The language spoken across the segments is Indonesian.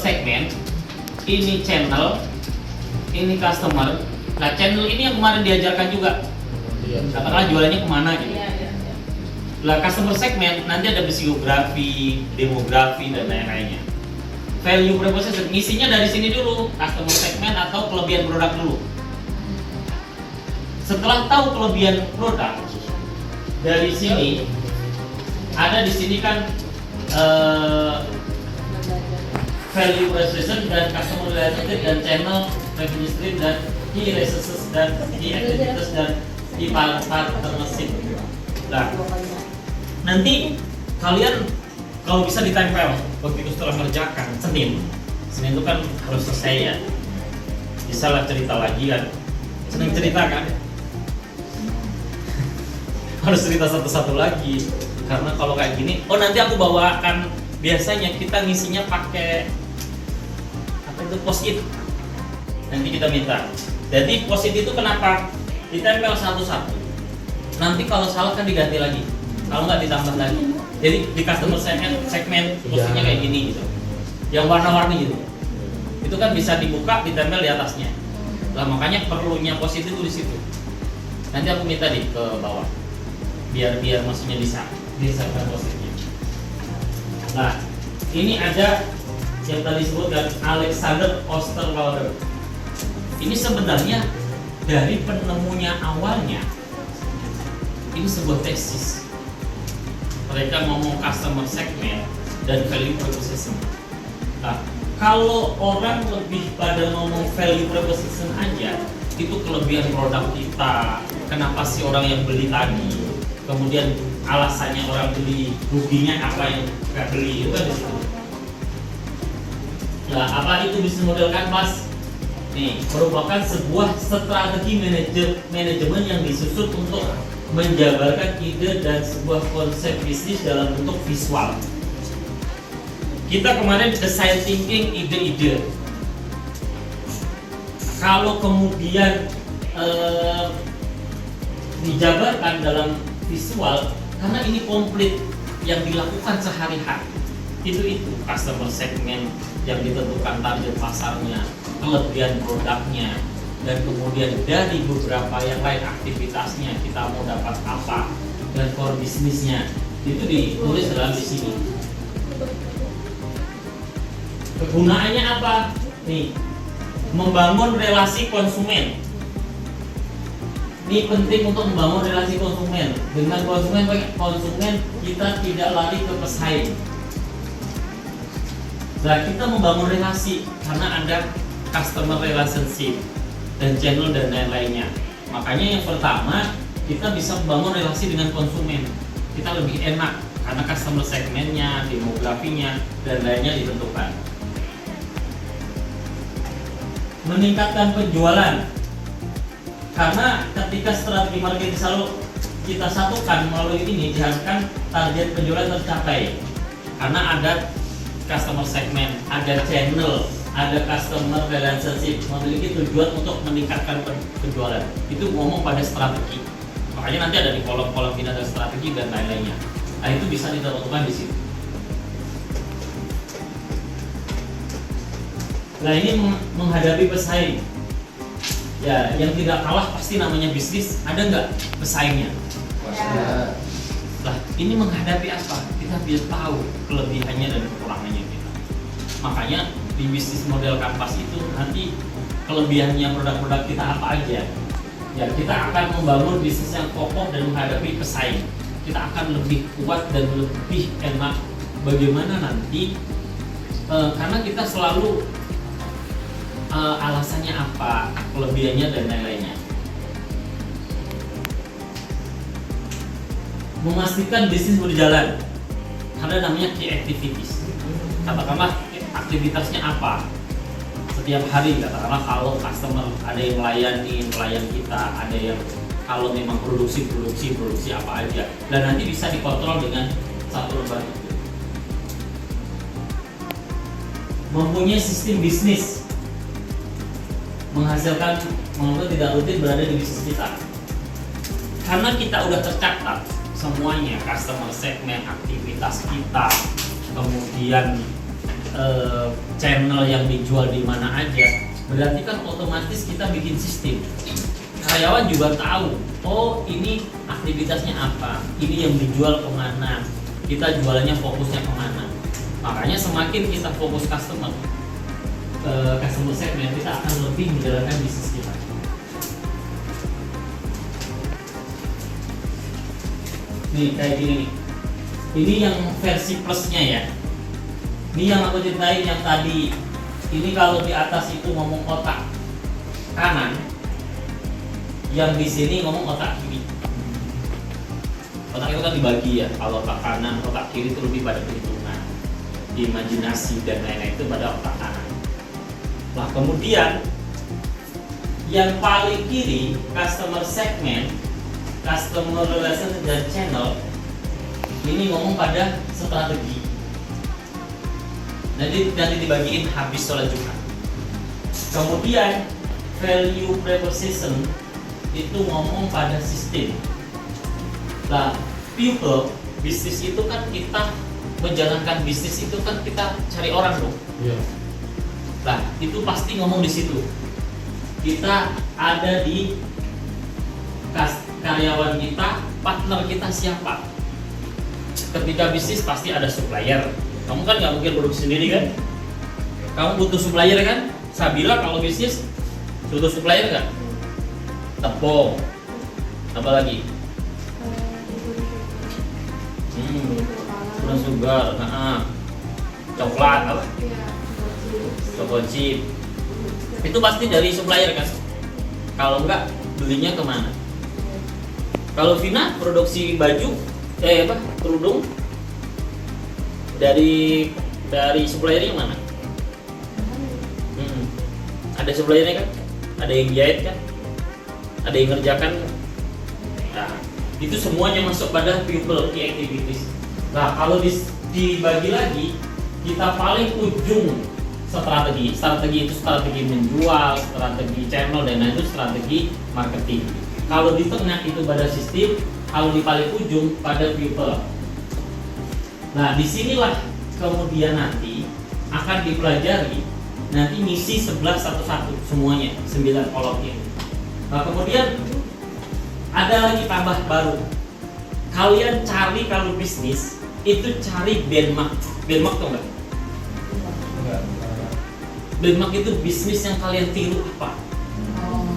segmen, ini channel, ini customer. Nah, channel ini yang kemarin diajarkan juga. Katakanlah jualannya kemana gitu. Lah, customer segment nanti ada psikografi, demografi dan lain-lainnya. Value proposition isinya dari sini dulu, customer segment atau kelebihan produk dulu. Setelah tahu kelebihan produk, dari sini ada di sini kan value proposition dan customer relationship dan channel revenue stream dan key resources dan key activities dan key partnership. Nah, nanti kalian kalau bisa ditempel begitu setelah mengerjakan Senin itu kan harus selesai ya. Bisa lah cerita lagi kan, seneng cerita kan. Harus cerita satu-satu lagi karena kalau kayak gini, oh nanti aku bawakan, biasanya kita ngisinya pakai apa itu, post-it. Nanti kita minta. Jadi post-it itu kenapa ditempel satu-satu? Nanti kalau salah kan diganti lagi, kalau nggak ditambah lagi. Jadi di customer segmen post-itnya kayak gini gitu, yang warna-warni gitu. Itu kan bisa dibuka, ditempel di atasnya. Lah makanya perlunya post-it itu di situ. Nanti aku minta ke bawah. Biar maksudnya disertakan post-itnya. Nah, ini ada yang tadi disebutkan Alexander Osterwalder. Ini sebenarnya dari penemunya awalnya ini sebuah tesis. Mereka ngomong customer segment dan value proposition. Nah, kalau orang lebih pada ngomong value proposition aja, itu kelebihan produk kita, kenapa sih orang yang beli tadi, kemudian alasannya orang beli, ruginya apa yang nggak beli, itu kan di situ. Nah, apa itu bisnis model kanvas? Nih, merupakan sebuah strategi manajemen yang disusun untuk menjabarkan ide dan sebuah konsep bisnis dalam bentuk visual. Kita kemarin design thinking, ide-ide. Kalau kemudian dijabarkan dalam visual, karena ini komplit yang dilakukan sehari-hari. Itu customer segment yang ditentukan target pasarnya, kelebihan produknya, dan kemudian dari beberapa yang lain aktivitasnya kita mau dapat apa dan core bisnisnya itu ditulis dalam di sini. Kegunaannya apa? Nih, membangun relasi konsumen. Ini penting untuk membangun relasi konsumen. Dengan konsumen kita tidak lari ke pesaing. Nah, kita membangun relasi karena ada customer relationship dan channel dan lain-lainnya. Makanya yang pertama, kita bisa membangun relasi dengan konsumen. Kita lebih enak karena customer segmennya, demografinya, dan lainnya ditentukan. Meningkatkan penjualan. Karena ketika strategi marketing selalu kita satukan melalui ini, diharapkan target penjualan tercapai. Karena ada customer segment, ada channel, ada customer relationship, memiliki tujuan untuk meningkatkan penjualan. Itu ngomong pada strategi. Makanya nanti ada di kolom-kolom ini ada strategi dan lain-lainnya. Nah, itu bisa ditentukan di situ. Nah, ini menghadapi pesaing. Ya, yang tidak kalah pasti namanya bisnis. Ada nggak pesaingnya? Ya. Nah, ini menghadapi apa? Kita biar tahu kelebihannya dan kekurangannya kita. Makanya di bisnis model kanvas itu nanti kelebihannya produk-produk kita apa aja. Ya, kita akan membangun bisnis yang kokoh dan menghadapi pesaing. Kita akan lebih kuat dan lebih enak. Bagaimana nanti? Karena kita selalu alasannya apa, kelebihannya dan lain-lainnya. Memastikan bisnis berjalan. Ada namanya key activities. Katakanlah aktivitasnya apa setiap hari. Katakanlah kalau customer ada yang melayani pelayan kita, ada yang kalau memang produksi apa aja. Dan nanti bisa dikontrol dengan satu lembar itu. Mempunyai sistem bisnis. Menghasilkan walaupun tidak rutin berada di bisnis kita. Karena kita udah tercatat semuanya, customer segment, aktivitas kita, kemudian channel yang dijual di mana aja, berarti kan otomatis kita bikin sistem. Karyawan juga tahu, oh ini aktivitasnya apa, ini yang dijual kemana, kita jualannya fokusnya kemana. Makanya semakin kita fokus customer segmen, kita akan lebih menjalankan bisnis kita. Nih kayak gini nih. Ini yang versi plusnya ya. Ini yang aku ceritain yang tadi. Ini kalau di atas itu ngomong otak kanan, yang di sini ngomong otak kiri. Otak itu kan dibagi ya. Kalau otak kanan, otak kiri itu lebih pada perhitungan, imajinasi dan lain-lain, itu pada otak kanan. Nah kemudian yang paling kiri, customer segment, customer relation dan channel, ini ngomong pada strategi. Nanti dibagiin habis sholat Jumat. Kemudian value proposition itu ngomong pada sistem. Nah, people bisnis itu kan kita menjalankan bisnis itu kan kita cari orang dong. Iya. Nah, itu pasti ngomong di situ. Kita ada di karyawan kita, partner kita siapa. Ketika bisnis pasti ada supplier. Kamu kan nggak mungkin produksi sendiri kan? Kamu butuh supplier kan? Sabila kalau bisnis butuh supplier nggak? Tepung. Apa lagi? Gula sugar, coklat, apa? Coklat chip. Itu pasti dari supplier kan? Kalau enggak belinya kemana? Kalau Vina produksi baju, kerudung dari suppliernya mana? Ada suppliernya kan? Ada yang jahit kan? Ada yang ngerjakan. Nah, itu semuanya masuk pada people key activities. Nah, kalau dibagi lagi, kita paling ujung strategi. Strategi itu strategi menjual, strategi channel, dan itu strategi marketing. Kalau di tengah itu pada sistem, kalau di paling ujung pada people. Nah, disinilah kemudian nanti akan dipelajari nanti misi 11 satu-satu semuanya 9 kolomnya. Nah, kemudian ada lagi tambah baru. Kalian cari kalau bisnis itu cari benchmark. Benchmark tuh enggak? Benchmark itu bisnis yang kalian tiru apa?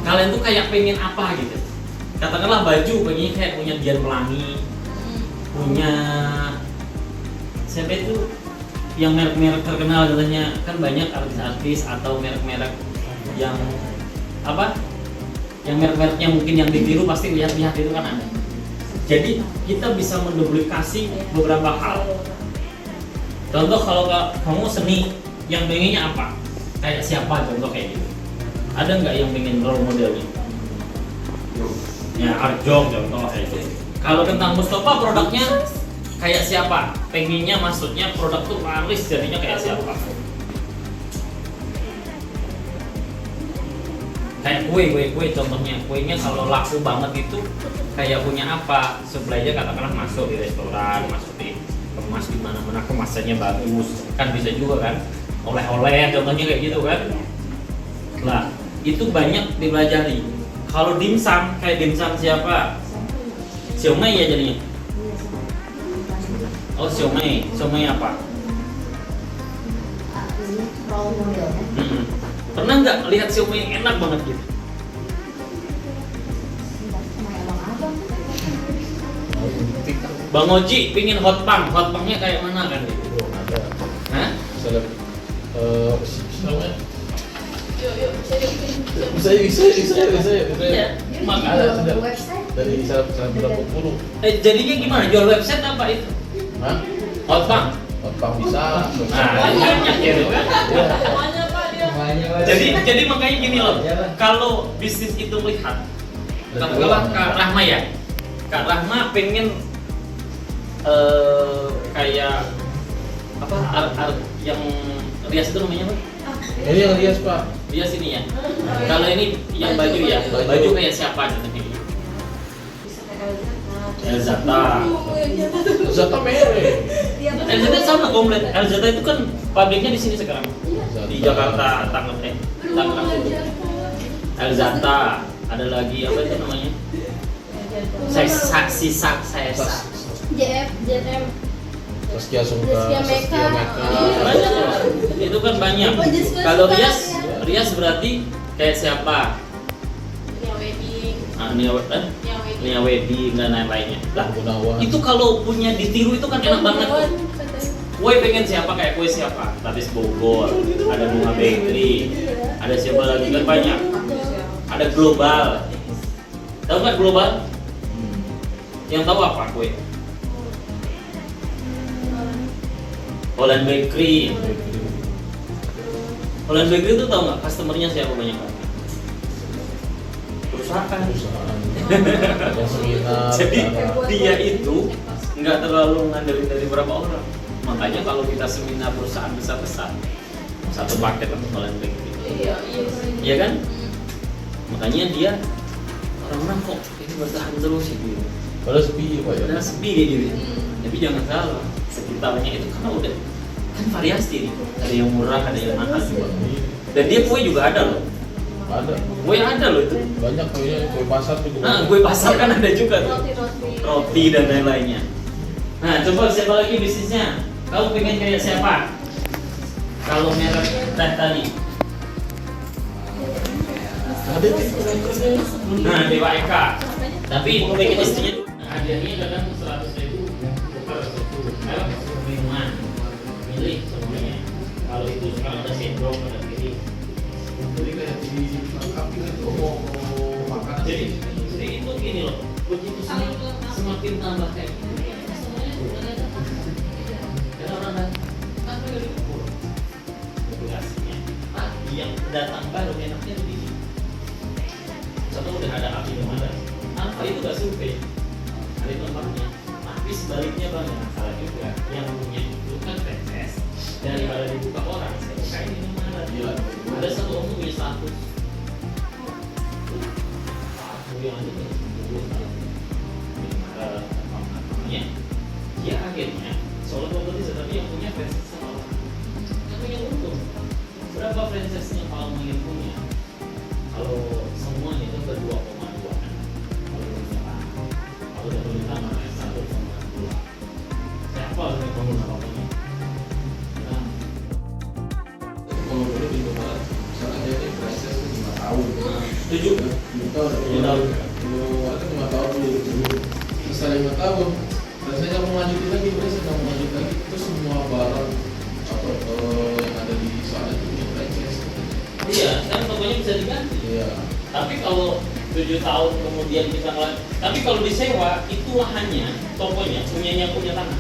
Kalian tuh kayak pengen apa gitu. Katakanlah baju pengen kayak punya Dian Pelangi, punya siapa itu yang merek-merek terkenal katanya, kan banyak artis-artis atau merek-merek yang apa? Yang merek-mereknya mungkin yang ditiru pasti lihat-lihat itu kan ada. Jadi kita bisa menduplikasi beberapa hal. Contoh kalau kamu seni, yang pengennya apa? Kayak siapa contoh kayak gitu? Ada nggak yang pengen role modelnya? Ya Arjong contoh kayak gitu. Kalau tentang Mustafa produknya kayak siapa? Pengennya maksudnya produk tuh laris jadinya kayak siapa? Kayak kue contohnya, kuenya kalau laku banget itu kayak punya apa? Suppliernya katakanlah masuk di restoran, masuk di kemas di mana-mana, kemasannya bagus, kan bisa juga kan? Oleh-oleh contohnya kayak gitu kan? Lah itu banyak dipelajari. Kalau dimsum, kayak dimsum siapa? Siomay ya jadinya. Oh siomay apa? Pernah nggak lihat siomay yang enak banget gitu? Bang Oji pingin hotpangnya kayak mana kan gitu? Ada. Hah? Bisa. Iya. Ada dari 180. Jadinya gimana? Jual website apa itu? Hah? Hotpang. Hotpang bisa. Nah, banyak gitu kan? Jadi makanya gini loh. Kalau bisnis itu melihat, katakanlah Kak Rahma ya. Kak Rahma pengen kayak apa? Yang rias itu namanya apa? Ini yang rias Pak. Rias ini ya. Kalau ini yang baju ya. Baju kayak siapa contohnya? Elzata. Zata merek. Elzata sama komplit. Elzata itu kan pabriknya di sini sekarang. Di Jakarta, Tangerang. Elzata. Ada lagi apa itu namanya? Sisa. JF, JM. Saskia Sungka, Saskia Saskia Meka. Meka. Banyak loh. Itu kan banyak. Kalau Rias berarti kayak siapa? Nia Wedding. Nia Wedding dan lain-lainnya. Lah, Gunawan. itu kalau punya ditiru itu kan enak banget. Kue pengen siapa kayak kue siapa? Tatis Bogor, ada Bunga Bakery, ada siapa lagi kan banyak. Ada Global. Tahu nggak Global? Yang tahu apa kue? Holland Bakery. Holland Bakery itu tahu nggak customernya siapa banyak banget? Perusahaan. Yang seminar. Jadi acara. dia itu nggak terlalu ngandelin dari berapa orang. Makanya kalau kita seminar perusahaan besar-besar, satu paket untuk Holland Bakery. Iya kan? Makanya dia orang-orang kok ini bertahan terus gitu. Padahal sepi Pak ya. Udah sepi kayak gitu. Tapi jangan salah, sekitarnya itu karena udah kan variasi nih. Ada yang murah, ada yang mahal. Dan dia kue juga ada loh. Ada. Kue ada loh itu. Banyak kuenya, kue pasar juga. Nah, kue pasar kan ada juga tuh. Roti dan lain-lainnya. Nah, coba siapa lagi bisnisnya? Kamu pengen kayak siapa? Kalau merek teh tadi. Ada Nah, Dewa Eka. Tapi pengen istrinya hadiahnya kadang 100.000 per merek minuman. Milih semuanya. Kalau itu sekarang ada sendok, ada piring. Jadi kayak di api itu mau makan. Jadi itu gini loh. Begitu semakin tambah kayak gini. Karena orang dari ukur populasinya. Yang datang baru enaknya tuh di sini. Satu udah ada api kemana? Apa itu gak survei? Ada tempatnya. Tapi sebaliknya banyak masalah juga. Yang punya itu kan franchise daripada dibuka orang. Saya buka ini mana? Ada satu orang punya 100. Satu yang ada punya 10. Dia akhirnya soal properti tetapi yang punya franchise sama orang. Yang punya untung. Berapa franchise-nya kalau ingin punya? Kalau semuanya itu ke 2,2 kan. Kalau udah pemerintah mana 1,2. Siapa yang pengguna apa-apanya? Nah, Kalau dulu di tempat misalnya dia ini proses 5 tahun. 7 tahun. Dulu ada 5 tahun dulu. Setelah 5 tahun, rasanya mau lanjutin lagi, nggak mau lanjut lagi. Itu semua barang apa yang ada di sana itu di franchise. Iya, kan tokonya bisa diganti. Iya. Tapi kalau 7 tahun kemudian kita tapi kalau disewa itu lahannya tokonya punya tanah.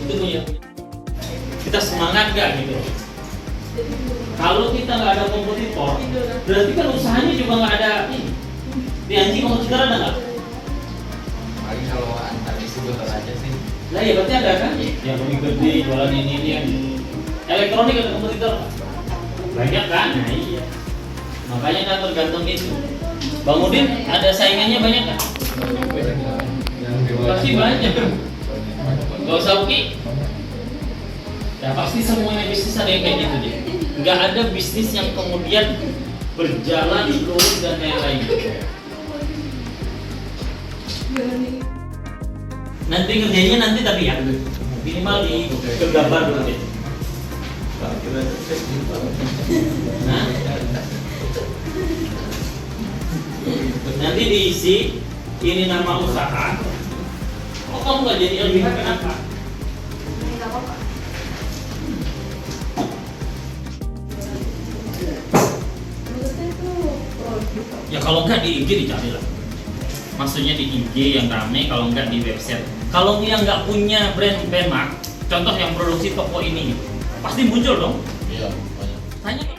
Itu punya. Kita semangat gak gitu? Kalau kita nggak ada kompetitor, berarti kan usahanya juga nggak ada ini. Di anjing kalau kita ada nggak? Paling kalau antar distributor aja sih. Lah ya berarti ada kan? Yang lebih gede jualan ini yang elektronik ada kompetitor. Banyak kan? Nah iya. Makanya kan tergantung itu. Bang Udin ada saingannya banyak kan? Pasti banyak. Gak usah Uki. Ya pasti semuanya bisnis ada yang kayak gitu deh. Nggak ada bisnis yang kemudian berjalan lurus dan lain-lain. Nanti ngerjainnya nanti tapi ya minimal di gambar dulu deh. Nah, nanti diisi ini nama usaha. Kok kamu nggak jadi LBH kenapa? Nggak apa-apa. Ya kalau nggak di IG dicari lah. Maksudnya di IG yang rame, kalau nggak di website. Kalau yang nggak punya brand mark, contoh yang produksi toko ini, pasti muncul dong. Iya, banyak. Tanya.